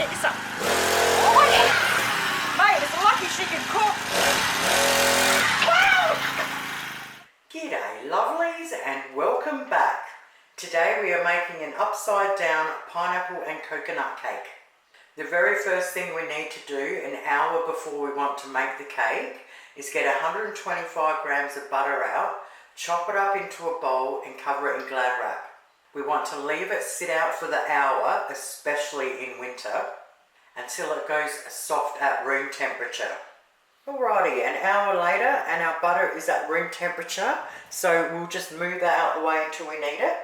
get you some. Oh yeah. Mate, it's lucky she can cook. Wow! G'day lovelies and welcome back. Today we are making an upside down pineapple and coconut cake. The very first thing we need to do an hour before we want to make the cake is get 125 grams of butter out, chop it up into a bowl and cover it in Glad wrap. We want to leave it sit out for the hour, especially in winter, until it goes soft at room temperature. Alrighty, an hour later and our butter is at room temperature, so we'll just move that out of the way until we need it.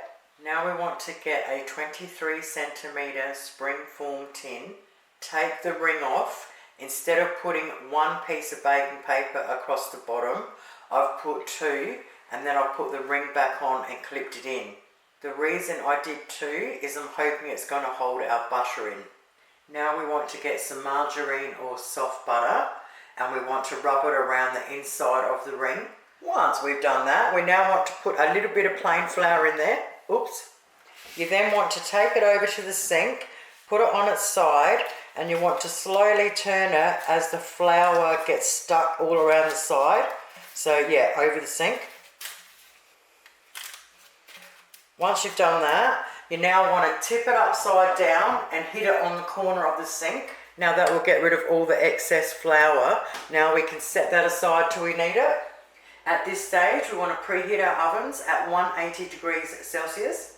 Now we want to get a 23 centimetre spring form tin, take the ring off. Instead of putting one piece of baking paper across the bottom, I've put two and then I've put the ring back on and clipped it in. The reason I did two is I'm hoping it's going to hold our butter in. Now we want to get some margarine or soft butter and we want to rub it around the inside of the ring. Once we've done that, we now want to put a little bit of plain flour in there. Oops. You then want to take it over to the sink, put it on its side, and you want to slowly turn it as the flour gets stuck all around the side. So yeah, over the sink. Once you've done that, you now want to tip it upside down and hit it on the corner of the sink. Now that will get rid of all the excess flour. Now we can set that aside till we need it. At this stage, we want to preheat our ovens at 180 degrees Celsius.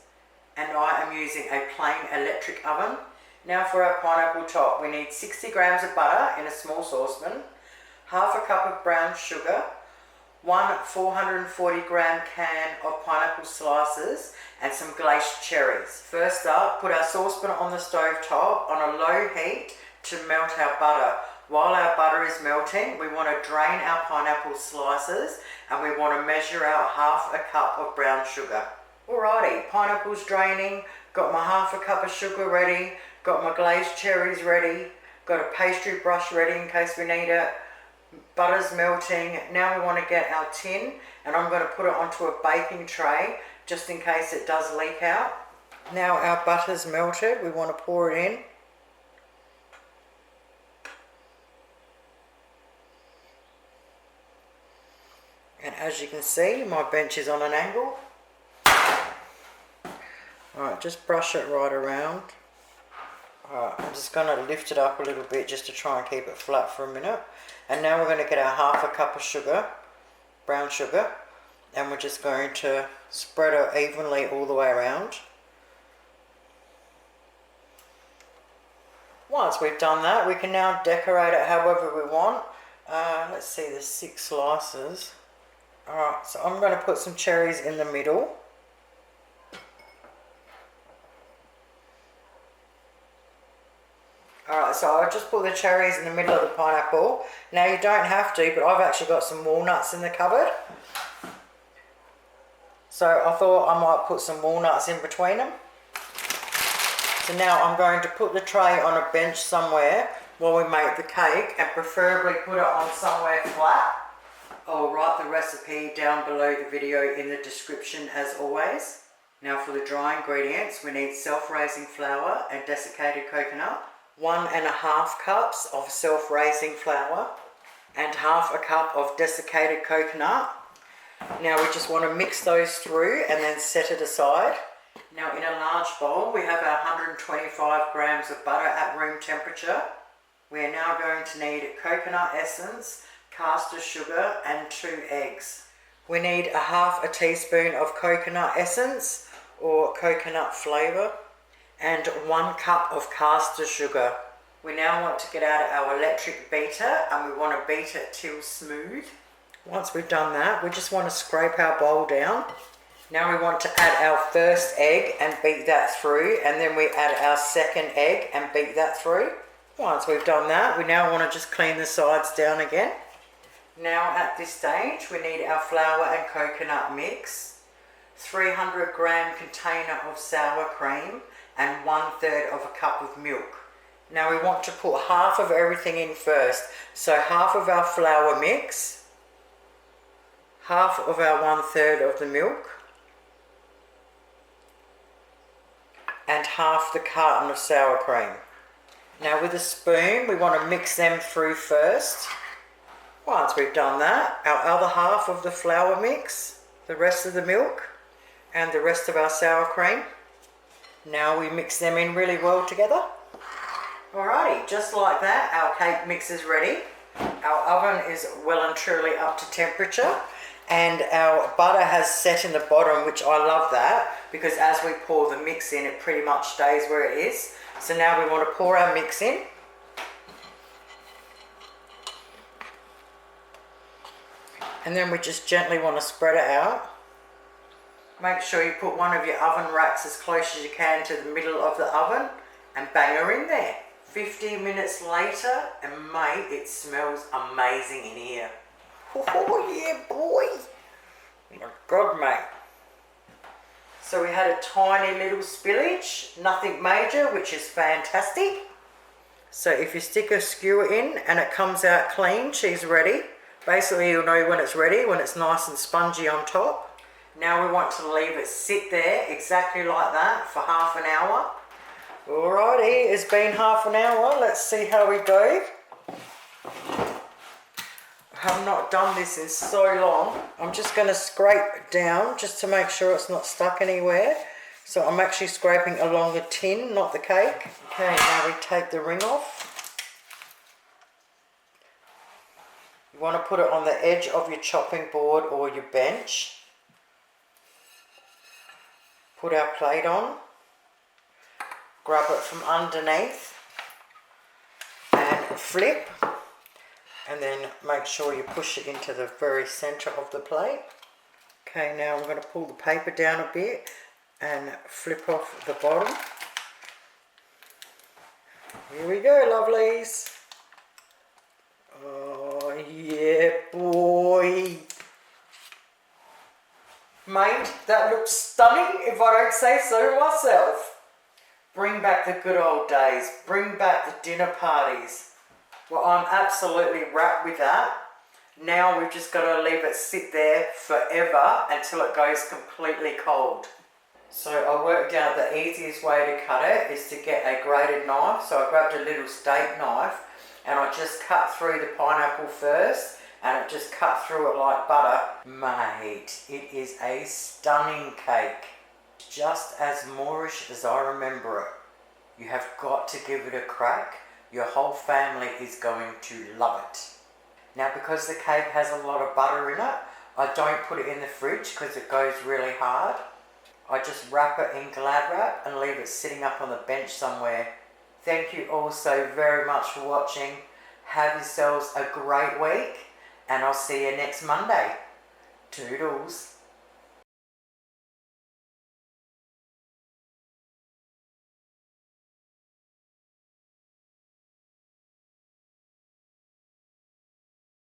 And I am using a plain electric oven. Now for our pineapple top, we need 60 grams of butter in a small saucepan, half a cup of brown sugar, one 440 gram can of pineapple slices, and some glace cherries. First up, put our saucepan on the stove top on a low heat to melt our butter. While our butter is melting, we want to drain our pineapple slices and we want to measure out half a cup of brown sugar. Alrighty, pineapple's draining, got my half a cup of sugar ready, got my glazed cherries ready, got a pastry brush ready in case we need it, butter's melting. Now we want to get our tin and I'm going to put it onto a baking tray just in case it does leak out. Now our butter's melted, we want to pour it in. And as you can see, my bench is on an angle. Alright, just brush it right around. Alright, I'm just going to lift it up a little bit just to try and keep it flat for a minute. And now we're going to get our half a cup of sugar, brown sugar, and we're just going to spread it evenly all the way around. Once we've done that, we can now decorate it however we want. Let's see, there's 6 slices. Alright, so I'm going to put some cherries in the middle. Alright, so I'll just put the cherries in the middle of the pineapple. Now you don't have to, but I've actually got some walnuts in the cupboard. So I thought I might put some walnuts in between them. So now I'm going to put the tray on a bench somewhere while we make the cake and preferably put it on somewhere flat. I'll write the recipe down below the video in the description as always. Now for the dry ingredients, we need self-raising flour and desiccated coconut, 1.5 cups of self-raising flour and half a cup of desiccated coconut. Now we just want to mix those through and then set it aside. Now in a large bowl we have our 125 grams of butter at room temperature. We are now going to need coconut essence, caster sugar and 2 eggs. We need a half a teaspoon of coconut essence or coconut flavour and 1 cup of caster sugar. We now want to get out our electric beater and we want to beat it till smooth. Once we've done that, we just want to scrape our bowl down. Now we want to add our first egg and beat that through, and then we add our second egg and beat that through. Once we've done that, we now want to just clean the sides down again. Now at this stage, we need our flour and coconut mix, 300 gram container of sour cream, and 1/3 of a cup of milk. Now we want to put half of everything in first. So half of our flour mix, half of our 1/3 of the milk, and half the carton of sour cream. Now with a spoon, we want to mix them through first. Once we've done that, our other half of the flour mix, the rest of the milk, and the rest of our sour cream. Now we mix them in really well together. Alrighty, just like that, our cake mix is ready. Our oven is well and truly up to temperature, and our butter has set in the bottom, which I love that, because as we pour the mix in, it pretty much stays where it is. So now we want to pour our mix in. And then we just gently want to spread it out. Make sure you put one of your oven racks as close as you can to the middle of the oven and bang her in there. 15 minutes later, and mate, it smells amazing in here. Oh yeah, boy. Oh my God, mate. So we had a tiny little spillage, nothing major, which is fantastic. So if you stick a skewer in and it comes out clean, she's ready. Basically, you'll know when it's ready, when it's nice and spongy on top. Now we want to leave it sit there exactly like that for half an hour. Alrighty, it's been half an hour. Let's see how we go. I have not done this in so long. I'm just going to scrape it down just to make sure it's not stuck anywhere. So I'm actually scraping along the tin, not the cake. Okay, now we take the ring off. You want to put it on the edge of your chopping board or your bench. Put our plate on. Grab it from underneath and flip, and then make sure you push it into the very center of the plate. Okay, now I'm going to pull the paper down a bit and flip off the bottom. Here we go, lovelies. Oh yeah, boy. Mate, that looks stunning if I don't say so myself. Bring back the good old days. Bring back the dinner parties. Well, I'm absolutely wrapped with that. Now we've just got to leave it sit there forever until it goes completely cold. So I worked out the easiest way to cut it is to get a grated knife. So I grabbed a little steak knife and I just cut through the pineapple first, and it just cut through it like butter. Mate, it is a stunning cake. Just as Moorish as I remember it. You have got to give it a crack. Your whole family is going to love it. Now, because the cake has a lot of butter in it, I don't put it in the fridge because it goes really hard. I just wrap it in Glad Wrap and leave it sitting up on the bench somewhere. Thank you all so very much for watching. Have yourselves a great week, and I'll see you next Monday. Toodles.